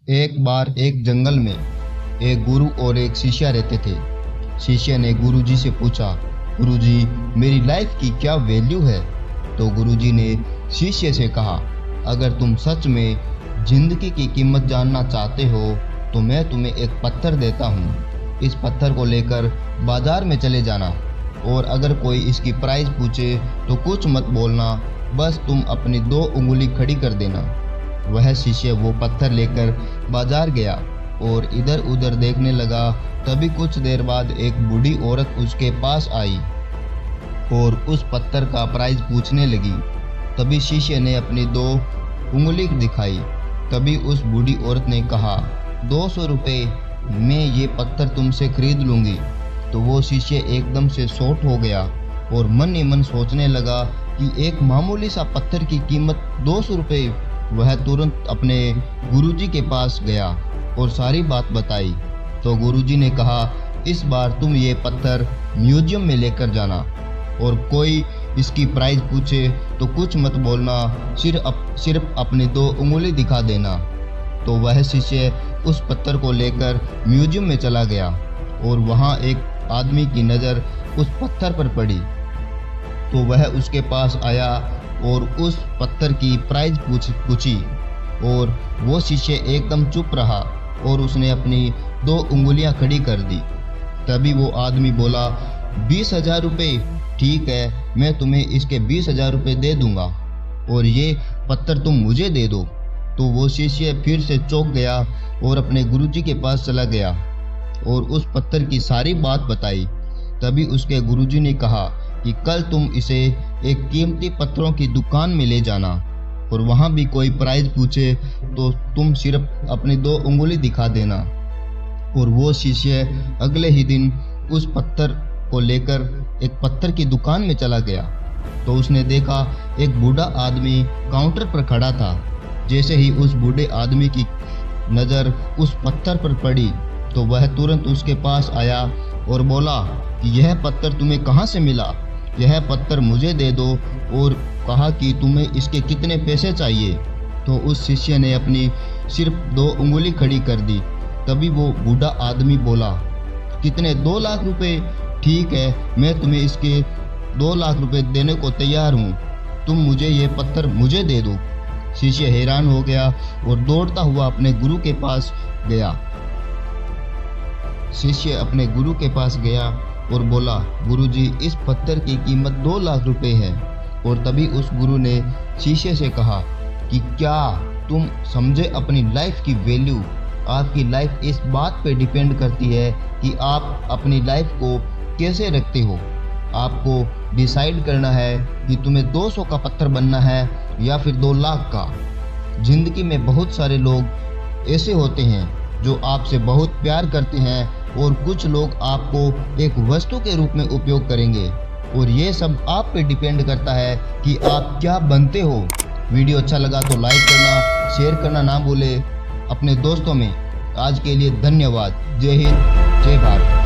एक बार एक जंगल में एक गुरु और एक शिष्य रहते थे। शिष्य ने गुरुजी से पूछा, गुरुजी, मेरी लाइफ की क्या वैल्यू है? तो गुरुजी ने शिष्य से कहा, अगर तुम सच में जिंदगी की कीमत जानना चाहते हो तो मैं तुम्हें एक पत्थर देता हूँ। इस पत्थर को लेकर बाजार में चले जाना और अगर कोई इसकी प्राइस पूछे तो कुछ मत बोलना, बस तुम अपनी 2 उंगली खड़ी कर देना। वह शिष्य वो पत्थर लेकर बाजार गया और इधर उधर देखने लगा। तभी कुछ देर बाद एक बूढ़ी औरत उसके पास आई और उस पत्थर का प्राइस पूछने लगी। तभी शिष्य ने अपनी 2 उंगली दिखाई। तभी उस बूढ़ी औरत ने कहा, 200 रुपये में ये पत्थर तुमसे खरीद लूँगी। तो वो शिष्य एकदम से शॉक हो गया और मन ही मन सोचने लगा कि एक मामूली सा पत्थर की कीमत 200 रुपये। वह तुरंत अपने गुरुजी के पास गया और सारी बात बताई। तो गुरुजी ने कहा, इस बार तुम ये पत्थर म्यूजियम में लेकर जाना और कोई इसकी प्राइस पूछे तो कुछ मत बोलना, सिर्फ अपनी 2 उंगली दिखा देना। तो वह शिष्य उस पत्थर को लेकर म्यूजियम में चला गया और वहाँ एक आदमी की नज़र उस पत्थर पर पड़ी। तो वह उसके पास आया और उस पत्थर की प्राइस पूछी और वो शिष्य एकदम चुप रहा और उसने अपनी 2 उंगलियां खड़ी कर दी। तभी वो आदमी बोला, 20,000 रुपये, ठीक है, मैं तुम्हें इसके 20,000 रुपये दे दूंगा और ये पत्थर तुम मुझे दे दो। तो वो शिष्य फिर से चौंक गया और अपने गुरुजी के पास चला गया और उस पत्थर की सारी बात बताई। तभी उसके गुरुजी ने कहा कि कल तुम इसे एक कीमती पत्थरों की दुकान में ले जाना और वहाँ भी कोई प्राइस पूछे तो तुम सिर्फ अपनी 2 उंगली दिखा देना। और वो शिष्य अगले ही दिन उस पत्थर को लेकर एक पत्थर की दुकान में चला गया। तो उसने देखा एक बूढ़ा आदमी काउंटर पर खड़ा था। जैसे ही उस बूढ़े आदमी की नज़र उस पत्थर पर पड़ी तो वह तुरंत उसके पास आया और बोला कि यह पत्थर तुम्हें कहाँ से मिला? यह पत्थर मुझे दे दो और कहा कि तुम्हें इसके कितने पैसे चाहिए। तो उस शिष्य ने अपनी सिर्फ 2 उंगली खड़ी कर दी। तभी वो बूढ़ा आदमी बोला, कितने? 2 लाख रुपए, ठीक है, मैं तुम्हें इसके 2 लाख रुपए देने को तैयार हूँ, तुम मुझे ये पत्थर मुझे दे दो। शिष्य हैरान हो गया और दौड़ता हुआ अपने गुरु के पास गया। शिष्य अपने गुरु के पास गया और बोला, गुरुजी, इस पत्थर की कीमत 2 लाख रुपए है। और तभी उस गुरु ने शिष्य से कहा कि क्या तुम समझे अपनी लाइफ की वैल्यू? आपकी लाइफ इस बात पे डिपेंड करती है कि आप अपनी लाइफ को कैसे रखते हो। आपको डिसाइड करना है कि तुम्हें 200 का पत्थर बनना है या फिर 2 लाख का। जिंदगी में बहुत सारे लोग ऐसे होते हैं जो आपसे बहुत प्यार करते हैं और कुछ लोग आपको एक वस्तु के रूप में उपयोग करेंगे और ये सब आप पे डिपेंड करता है कि आप क्या बनते हो। वीडियो अच्छा लगा तो लाइक करना, शेयर करना ना भूले अपने दोस्तों में। आज के लिए धन्यवाद। जय हिंद, जय भारत।